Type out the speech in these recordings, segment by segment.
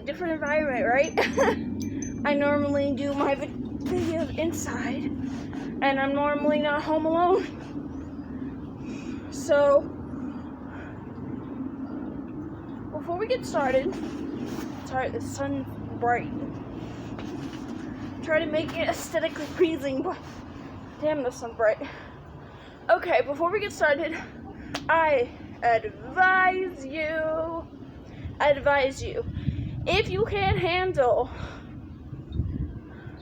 a different environment, right? I normally do my videos inside, and I'm normally not home alone. So, before we get started, sorry, the sun's bright. Try to make it aesthetically pleasing, but damn, the sun's bright. Okay, before we get started, I advise you, if you can't handle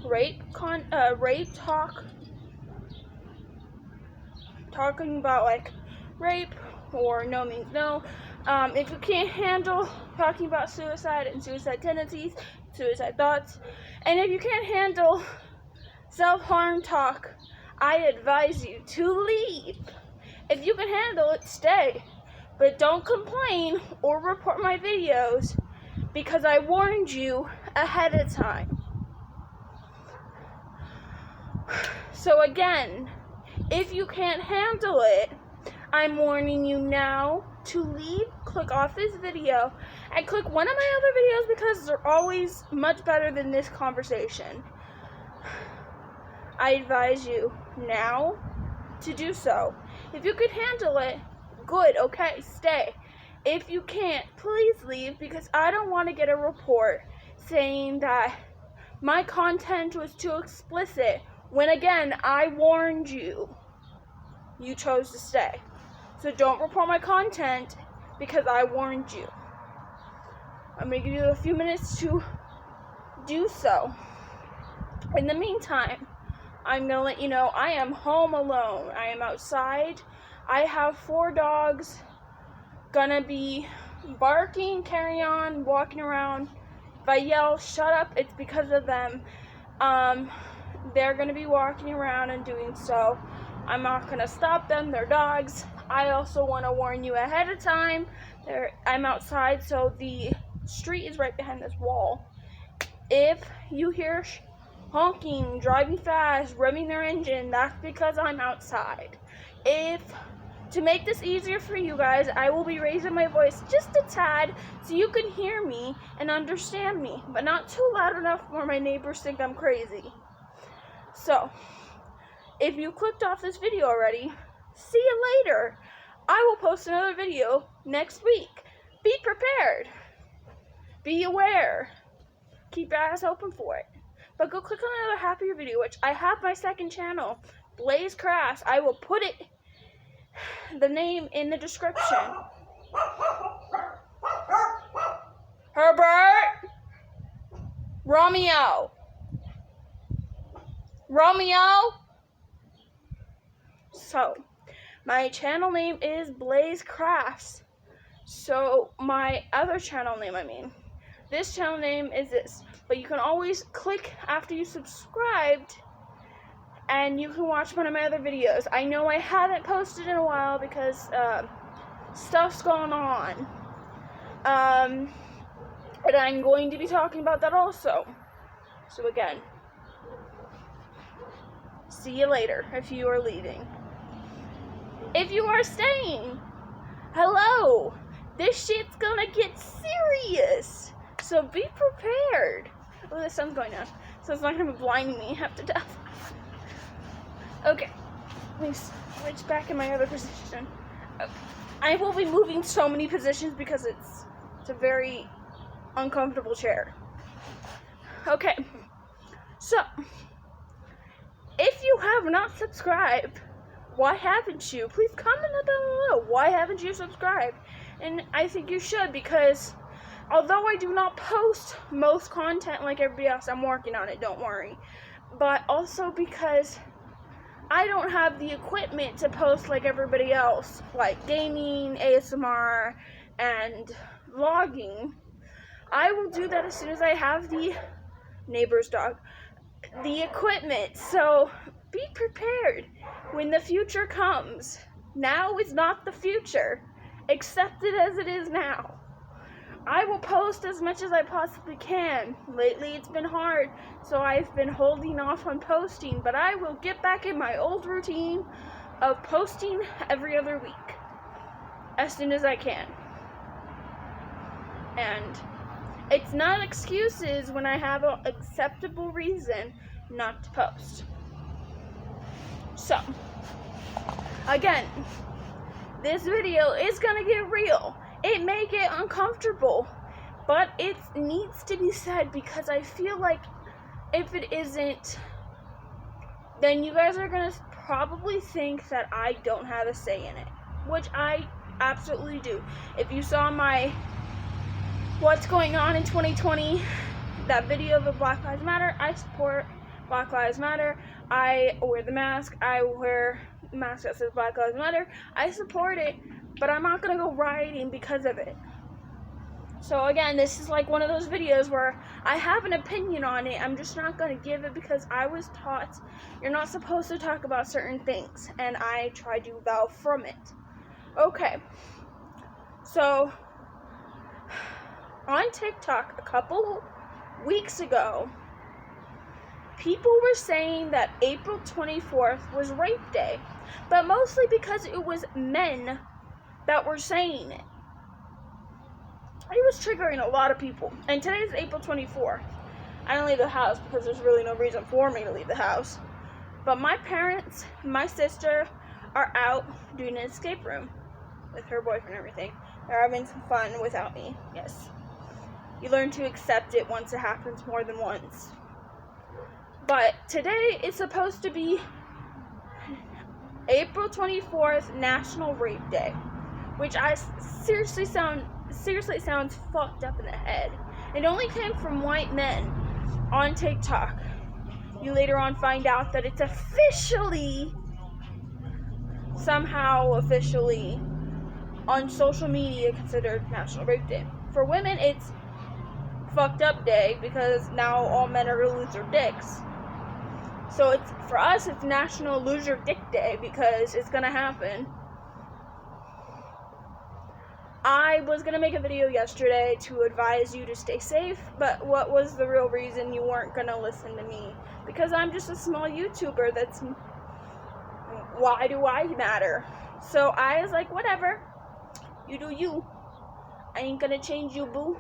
rape talk, talking about like rape or no means no, if you can't handle talking about suicide and suicide tendencies, suicide thoughts, and if you can't handle self-harm talk, I advise you to leave. If you can handle it, stay. But don't complain or report my videos because I warned you ahead of time. So again, if you can't handle it, I'm warning you now to leave, click off this video, and click one of my other videos because they're always much better than this conversation. I advise you now to do so. If you can handle it, good, okay, stay. If you can't, please leave because I don't want to get a report saying that my content was too explicit when again, I warned you. You chose to stay. So don't report my content because I warned you. I'm going to give you a few minutes to do so. In the meantime, I'm going to let you know I am home alone. I am outside. I have 4 dogs gonna be barking, carry on, walking around. If I yell, shut up, it's because of them. They're gonna be walking around and doing so. I'm not gonna stop them, they're dogs. I also want to warn you ahead of time. I'm outside, so the street is right behind this wall. If you hear honking, driving fast, revving their engine, that's because I'm outside. To make this easier for you guys, I will be raising my voice just a tad so you can hear me and understand me, but not too loud enough where my neighbors think I'm crazy. So, if you clicked off this video already, see you later. I will post another video next week. Be prepared. Be aware. Keep your eyes open for it. But go click on another happier video, which I have my second channel, Blaze Crafts. I will put the name in the description. Herbert! Romeo! So, my channel name is Blaze Crafts. So, my other channel name, this channel name is this. But you can always click after you subscribed and you can watch one of my other videos. I know I haven't posted in a while because stuff's going on. But I'm going to be talking about that also. So again, see you later if you are leaving. If you are staying, hello, this shit's gonna get serious. So be prepared. Oh, the sun's going down, so it's not gonna be blinding me half to death. Okay, let me switch back in my other position. Okay. I will be moving so many positions because it's a very uncomfortable chair. Okay, so if you have not subscribed, why haven't you? Please comment down below. Why haven't you subscribed? And I think you should, because although I do not post most content like everybody else, I'm working on it, don't worry. But also because I don't have the equipment to post like everybody else, like gaming, ASMR, and vlogging. I will do that as soon as I have the neighbor's dog, the equipment. So be prepared when the future comes. Now is not the future. Accept it as it is now. I will post as much as I possibly can. Lately it's been hard, so I've been holding off on posting, but I will get back in my old routine of posting every other week as soon as I can. And It's not excuses when I have an acceptable reason not to post. So, again, this video is gonna get real. It may get uncomfortable, but it needs to be said because I feel like if it isn't, then you guys are gonna probably think that I don't have a say in it, which I absolutely do. If you saw my What's Going On in 2020, that video of the Black Lives Matter, I support Black Lives Matter. I wear the mask. I wear the mask that says Black Lives Matter. I support it, but I'm not gonna go rioting because of it. So again, this is like one of those videos where I have an opinion on it. I'm just not going to give it because I was taught you're not supposed to talk about certain things, and I try to vow from it. Okay, so on TikTok a couple weeks ago, people were saying that April 24th was Rape Day, but mostly because it was men that were saying it. It was triggering a lot of people. And today is April 24th. I don't leave the house because there's really no reason for me to leave the house. But my parents, my sister, are out doing an escape room with her boyfriend and everything. They're having some fun without me. Yes. You learn to accept it once it happens more than once. But today is supposed to be April 24th, National Rape Day, which I seriously sounds fucked up in the head. It only came from white men on TikTok. You later on find out that it's somehow officially on social media considered National Rape Day. For women, it's fucked up day because now all men are gonna lose their dicks. So for us it's National Lose Your Dick Day because it's gonna happen. I was going to make a video yesterday to advise you to stay safe, but what was the real reason you weren't going to listen to me? Because I'm just a small YouTuber why do I matter? So I was like, whatever, you do you. I ain't going to change you, boo.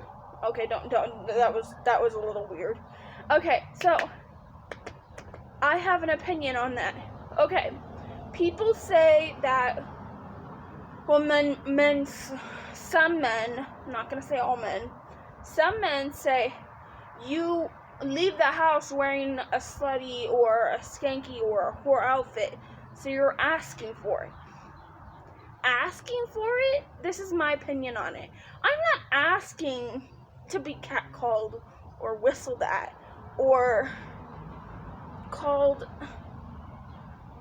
Okay, don't, that was a little weird. Okay, so I have an opinion on that. Okay, people say that, well, some men, I'm not going to say all men, some men say you leave the house wearing a slutty or a skanky or a whore outfit, so you're asking for it. Asking for it? This is my opinion on it. I'm not asking to be catcalled or whistled at or called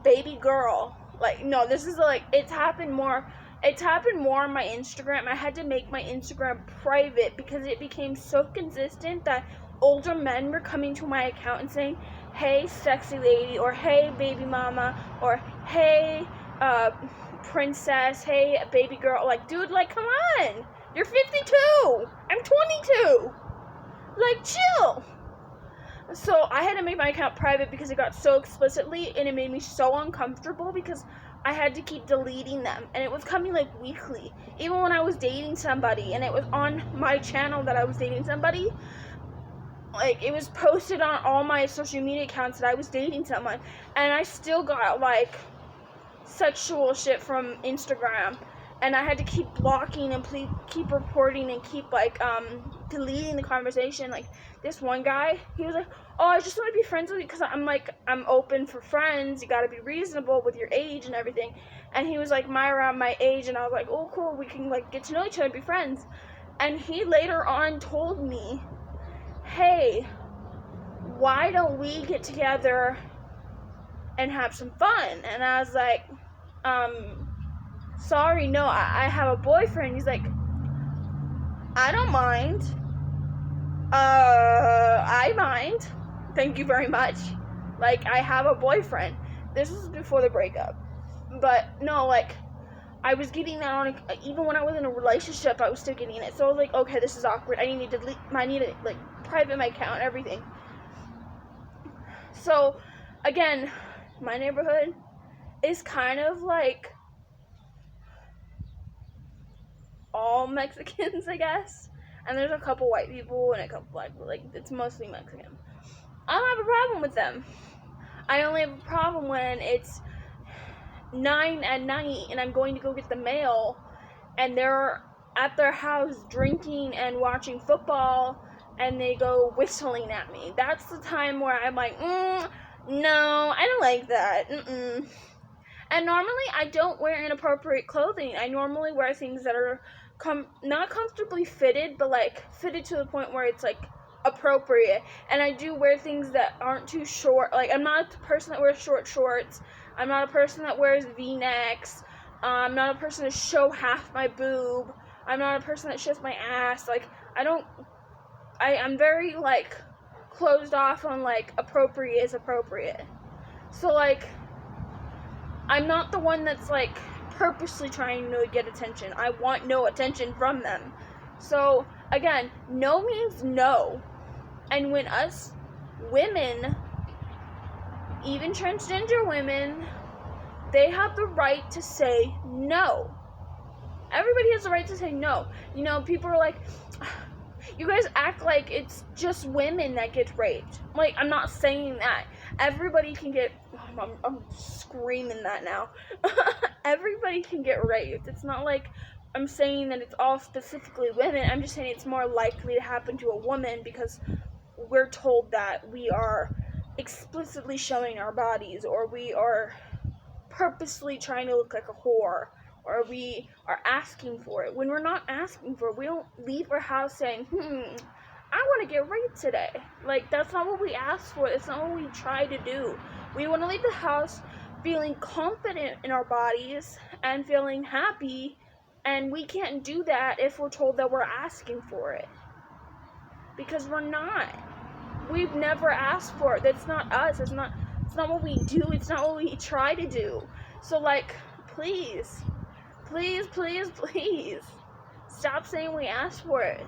baby girl. Like, no, this is like, it's happened more on my Instagram. I had to make my Instagram private because it became so consistent that older men were coming to my account and saying, hey, sexy lady, or hey, baby mama, or hey, princess, hey, baby girl. Like, dude, like, come on. You're 52. I'm 22. Like, chill. So I had to make my account private because it got so explicitly, and it made me so uncomfortable because I had to keep deleting them, and it was coming like weekly. Even when I was dating somebody and it was on my channel that I was dating somebody, like, it was posted on all my social media accounts that I was dating someone, and I still got like sexual shit from Instagram, and I had to keep blocking and keep reporting and keep like deleting the conversation. Like, this one guy, he was like, oh, I just want to be friends with you because I'm open for friends. You got to be reasonable with your age and everything. And he was like around my age, and I was like, oh, cool, we can like get to know each other and be friends. And he later on told me, hey, why don't we get together and have some fun? And I was like, sorry, no, I have a boyfriend. He's like, I don't mind. I mind. Thank you very much. Like, I have a boyfriend. This was before the breakup. But, no, like, I was getting that on, even when I was in a relationship, I was still getting it. So I was like, okay, this is awkward. I need to like, private my account and everything. So, again, my neighborhood is kind of like all Mexicans, I guess. and there's a couple white people and a couple black people. Like, it's mostly Mexican. I don't have a problem with them. I only have a problem when it's 9 at night and I'm going to go get the mail and they're at their house drinking and watching football and they go whistling at me. That's the time where I'm like, no, I don't like that. And normally I don't wear inappropriate clothing. I normally wear things that are not comfortably fitted, but like fitted to the point where it's like appropriate. And I do wear things that aren't too short. Like, I'm not a person that wears short shorts. I'm not a person that wears V-necks. I'm not a person to show half my boob. I'm not a person that shows my ass. Like, I'm very like closed off on like appropriate is appropriate. So like, I'm not the one that's like purposely trying to get attention. I want no attention from them. So again, no means no. And when us women, even transgender women, they have the right to say no. Everybody has the right to say no. You know, people are like, you guys act like it's just women that get raped. Like, I'm not saying that. Everybody can get, I'm screaming that now. Everybody can get raped. It's not like I'm saying that it's all specifically women. I'm just saying it's more likely to happen to a woman because we're told that we are explicitly showing our bodies, or we are purposely trying to look like a whore, or we are asking for it. When we're not asking for it, we don't leave our house saying, I want to get raped today. Like, that's not what we ask for. That's not what we try to do. We want to leave the house feeling confident in our bodies and feeling happy, and we can't do that if we're told that we're asking for it. Because we're not. We've never asked for it. That's not us. It's not what we do. It's not what we try to do. So, like, please, stop saying we asked for it.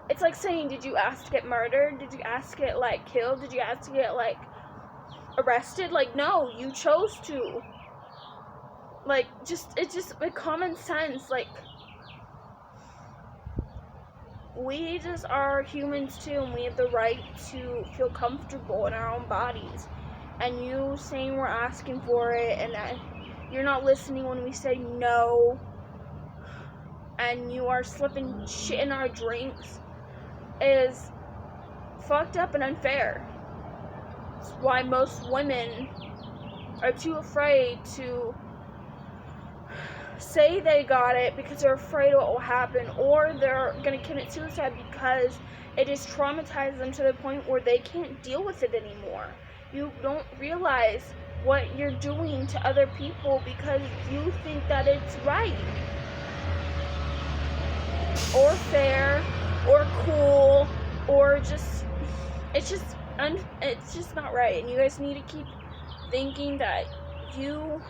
It's like saying, did you ask to get murdered? Did you ask to get, like, killed? Did you ask to get, like, arrested? Like, no, you chose to. Like, it's just like common sense. Like, we just are humans too, and we have the right to feel comfortable in our own bodies. And you saying we're asking for it, and that you're not listening when we say no, and you are slipping shit in our drinks, is fucked up and unfair. It's why most women are too afraid to say they got it because they're afraid what will happen, or they're going to commit suicide because it has traumatized them to the point where they can't deal with it anymore. You don't realize what you're doing to other people because you think that it's right, or fair, or cool, or just, it's just not right. And you guys need to keep thinking that you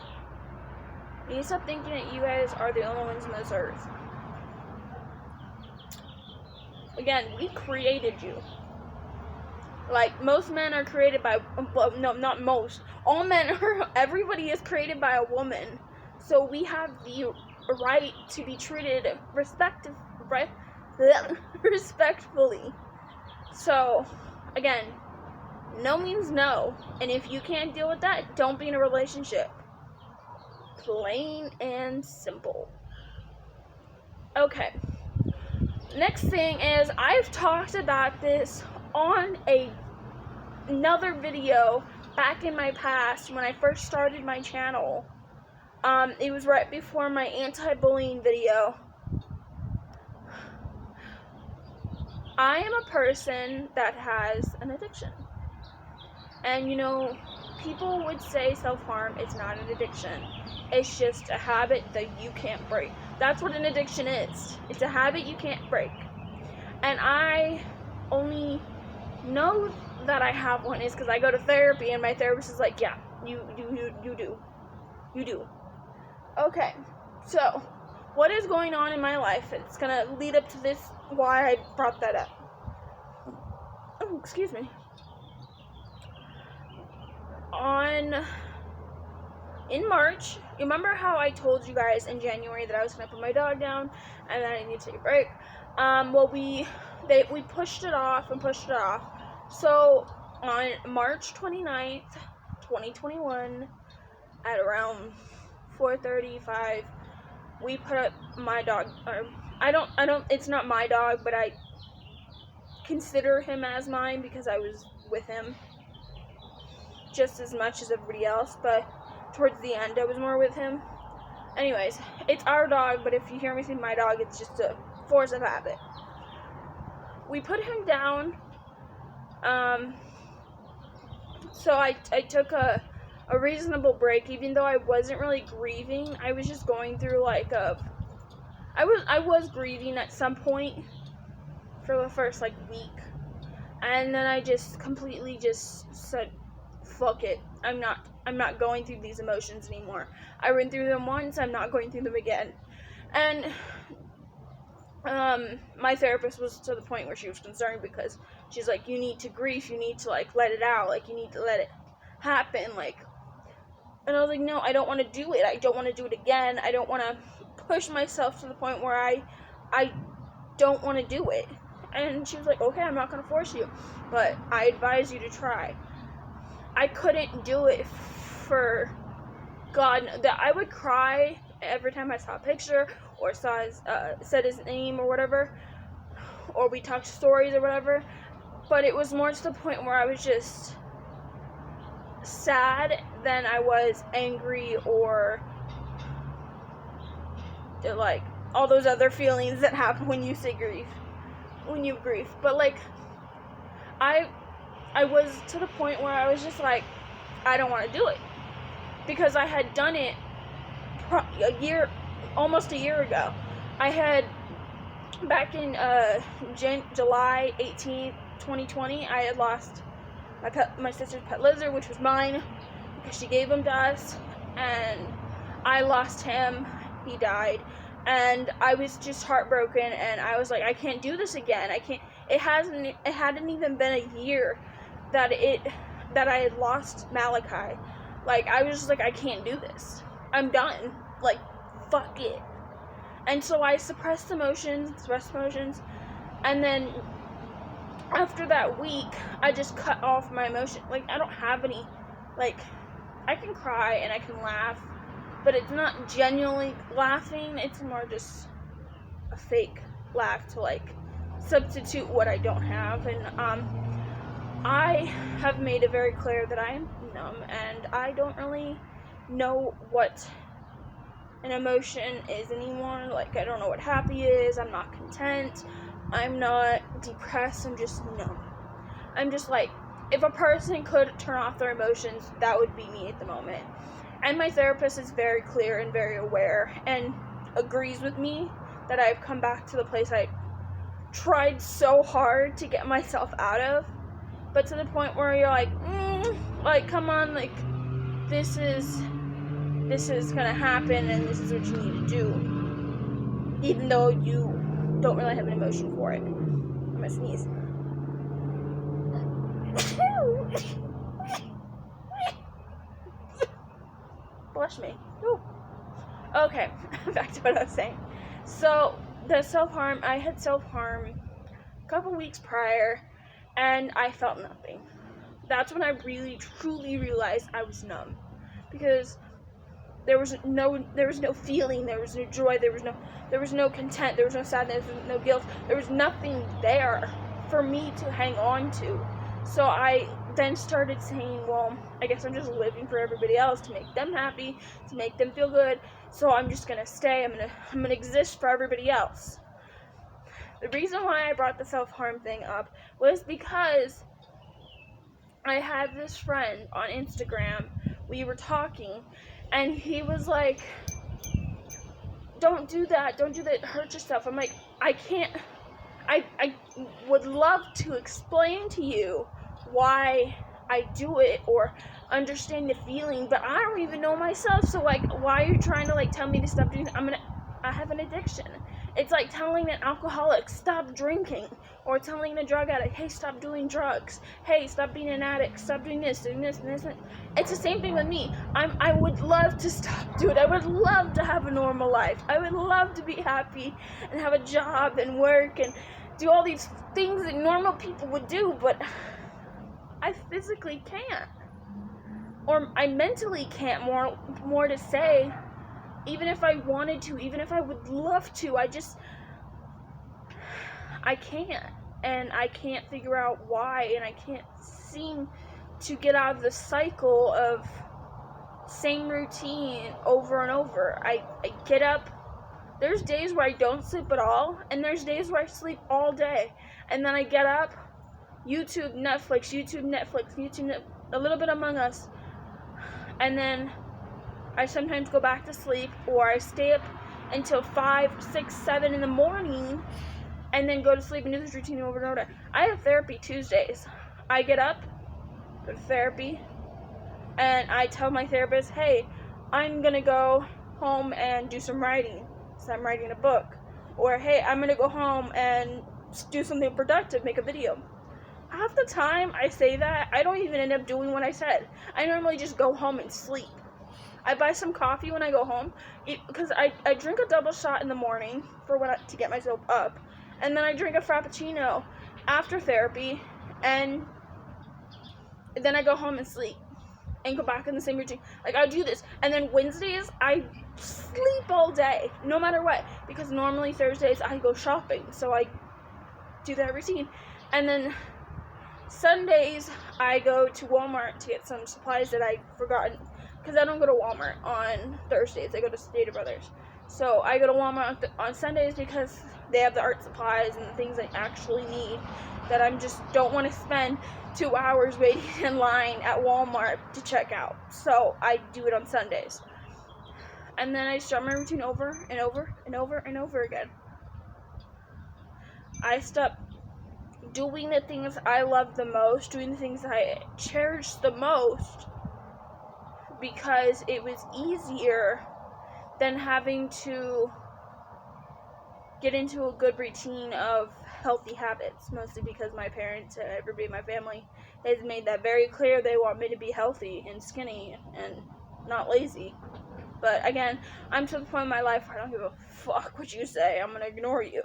need to stop thinking that you guys are the only ones on this earth. Again, we created you. Like, most men are created by, no, not most. All men everybody is created by a woman. So we have the right to be treated respectfully. So, again, no means no. And if you can't deal with that, don't be in a relationship. Plain and simple. Okay. Next thing is, I've talked about this on another video back in my past when I first started my channel. It was right before my anti-bullying video. I am a person that has an addiction. And, you know, people would say self-harm is not an addiction. It's just a habit that you can't break. That's what an addiction is. It's a habit you can't break. And I only know that I have one is because I go to therapy and my therapist is like, yeah, you do. Okay, so what is going on in my life? It's gonna lead up to this, why I brought that up. Oh, excuse me. On in March, remember how I told you guys in January that I was going to put my dog down and that I need to take a break? Well, we pushed it off and pushed it off. So on March 29th, 2021, at around 4:35, we put up my dog. It's not my dog, but I consider him as mine because I was with him just as much as everybody else, but towards the end I was more with him. Anyways, it's our dog, but if you hear me say my dog, it's just a force of habit. We put him down, so I took a reasonable break, even though I wasn't really grieving. I was just going through like I was grieving at some point for the first like week, and then I just completely just said, fuck it, I'm not going through these emotions anymore. I went through them once, I'm not going through them again. And my therapist was to the point where she was concerned, because she's like, you need to grieve, you need to like let it out, like you need to let it happen, like. And I was like, no, I don't want to do it. I don't want to do it again. I don't want to push myself to the point where I don't want to do it. And she was like, okay, I'm not going to force you, but I advise you to try. I couldn't do it for God. That I would cry every time I saw a picture or saw said his name or whatever, or we talked stories or whatever. But it was more to the point where I was just sad than I was angry, or like all those other feelings that happen when you say grief, when you grieve. But like I was to the point where I was just like, I don't want to do it, because I had done it almost a year ago. I had, back in July 18th, 2020, I had lost my sister's pet lizard, which was mine, because she gave him to us, and I lost him. He died, and I was just heartbroken, and I was like, I can't do this again. I can't. It hadn't even been a year that I had lost Malachi. Like, I was just like, I can't do this. I'm done. Like, fuck it. And so I suppressed emotions, and then after that week, I just cut off my emotion. Like, I don't have any, like, I can cry and I can laugh, but it's not genuinely laughing. It's more just a fake laugh to, like, substitute what I don't have. And I have made it very clear that I am numb, and I don't really know what an emotion is anymore. Like, I don't know what happy is. I'm not content. I'm not depressed. I'm just numb. I'm just like, if a person could turn off their emotions, that would be me at the moment. And my therapist is very clear and very aware and agrees with me that I've come back to the place I tried so hard to get myself out of, but to the point where you're like, come on, like, this is gonna happen, and this is what you need to do, even though you don't really have an emotion for it. I'm gonna sneeze. Blush me. Ooh. Okay, back to what I was saying. So, the self-harm, I had self-harm a couple weeks prior, and I felt nothing. That's when I really, truly realized I was numb, because there was no feeling, there was no joy, there was no content, there was no sadness, there was no guilt, there was nothing there for me to hang on to. So I then started saying, well, I guess I'm just living for everybody else, to make them happy, to make them feel good. So I'm just gonna stay. I'm gonna exist for everybody else. The reason why I brought the self-harm thing up was because I had this friend on Instagram. We were talking, and he was like, don't do that, hurt yourself. I'm like, I can't. I would love to explain to you why I do it or understand the feeling, but I don't even know myself. So, like, why are you trying to, like, tell me to stop doing it? I have an addiction, It's like telling an alcoholic, stop drinking, or telling a drug addict, hey, stop doing drugs, hey, stop being an addict, stop doing this, and this. It's the same thing with me. I would love to stop doing it. I would love to have a normal life. I would love to be happy and have a job and work and do all these things that normal people would do, but I physically can't. Or I mentally can't, more to say. Even if I wanted to, even if I would love to, I can't. And I can't figure out why, and I can't seem to get out of the cycle of same routine over and over. I get up, there's days where I don't sleep at all, and there's days where I sleep all day. And then I get up, YouTube, Netflix, a little bit Among Us, and then I sometimes go back to sleep, or I stay up until 5, 6, 7 in the morning, and then go to sleep and do this routine over and over. I have therapy Tuesdays. I get up, go to therapy, and I tell my therapist, hey, I'm going to go home and do some writing, so I'm writing a book. Or, hey, I'm going to go home and do something productive, make a video. Half the time I say that, I don't even end up doing what I said. I normally just go home and sleep. I buy some coffee when I go home, because I drink a double shot in the morning to get myself up, and then I drink a Frappuccino after therapy, and then I go home and sleep, and go back in the same routine. Like, I do this, and then Wednesdays, I sleep all day, no matter what, because normally Thursdays, I go shopping, so I do that routine, and then Sundays, I go to Walmart to get some supplies that I've forgotten, because I don't go to Walmart on Thursdays, I go to Stater Brothers. So I go to Walmart on Sundays because they have the art supplies and the things I actually need that I just don't want to spend 2 hours waiting in line at Walmart to check out. So I do it on Sundays. And then I start my routine over and over and over and over again. I stop doing the things I love the most, doing the things I cherish the most, because it was easier than having to get into a good routine of healthy habits, mostly because my parents and everybody in my family has made that very clear. They want me to be healthy and skinny and not lazy. But again, I'm to the point in my life where I don't give a fuck what you say. I'm gonna ignore you.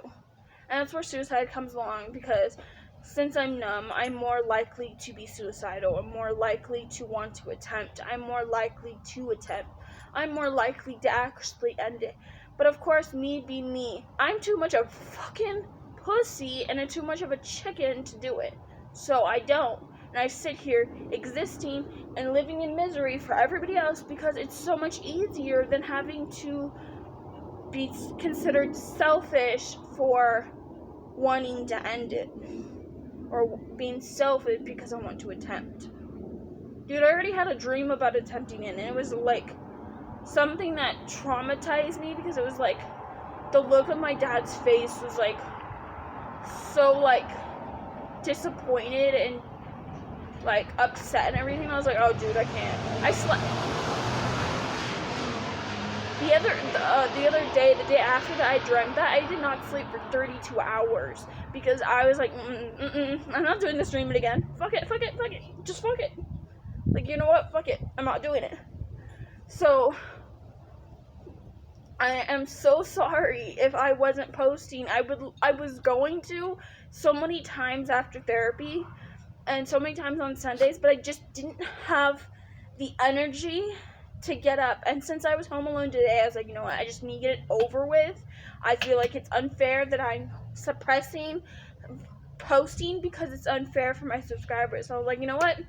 And that's where suicide comes along, because since I'm numb, I'm more likely to be suicidal. I'm more likely to want to attempt. I'm more likely to attempt. I'm more likely to actually end it. But of course, me being me, I'm too much of a fucking pussy and I'm too much of a chicken to do it. So I don't. And I sit here existing and living in misery for everybody else, because it's so much easier than having to be considered selfish for wanting to end it, or being selfish because I want to attempt. Dude, I already had a dream about attempting it, and it was like something that traumatized me, because it was like the look on my dad's face was like so like disappointed and like upset and everything. I was like, oh dude, I can't. I slept the other day, the day after that I dreamt that, I did not sleep for 32 hours because I was like, I'm not doing this dreaming again. Fuck it, just fuck it. Like, you know what, fuck it, I'm not doing it. So I am so sorry if I wasn't posting. I was going to so many times after therapy and so many times on Sundays, but I just didn't have the energy to get up. And since I was home alone today, I was like, you know what, I just need to get it over with. I feel like it's unfair that I'm suppressing posting because it's unfair for my subscribers. So I was like, you know what,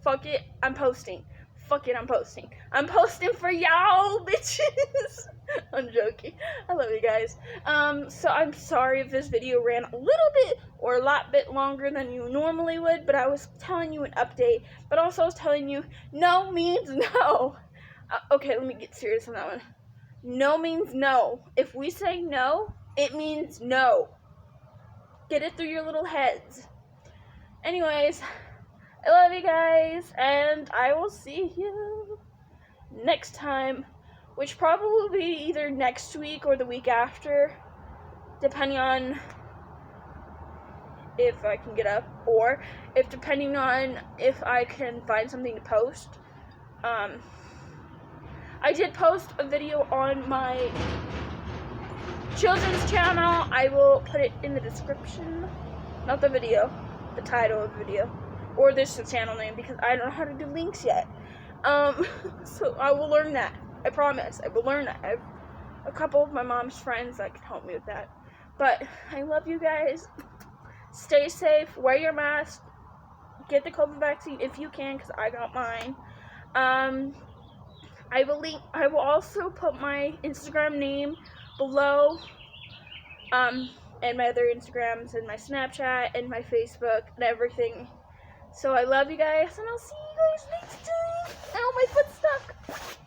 fuck it, I'm posting. Fuck it, I'm posting. I'm posting for y'all, bitches. I'm joking. I love you guys. So I'm sorry if this video ran a little bit or a lot bit longer than you normally would, but I was telling you an update, but also I was telling you no means no. Okay, let me get serious on that one. No means no. If we say no, it means no. Get it through your little heads. Anyways, I love you guys, and I will see you next time, which probably will be either next week or the week after. depending on if I can get up, or depending on if I can find something to post. I did post a video on my children's channel. I will put it in the description. Not the video, the title of the video. Or this the channel name, because I don't know how to do links yet. So I will learn that. I promise. I will learn that. I have a couple of my mom's friends that can help me with that. But I love you guys. Stay safe. Wear your mask. Get the COVID vaccine if you can, because I got mine. I will also put my Instagram name below, and my other Instagrams, and my Snapchat, and my Facebook, and everything. So I love you guys, and I'll see you guys next time. Ow, my foot's stuck.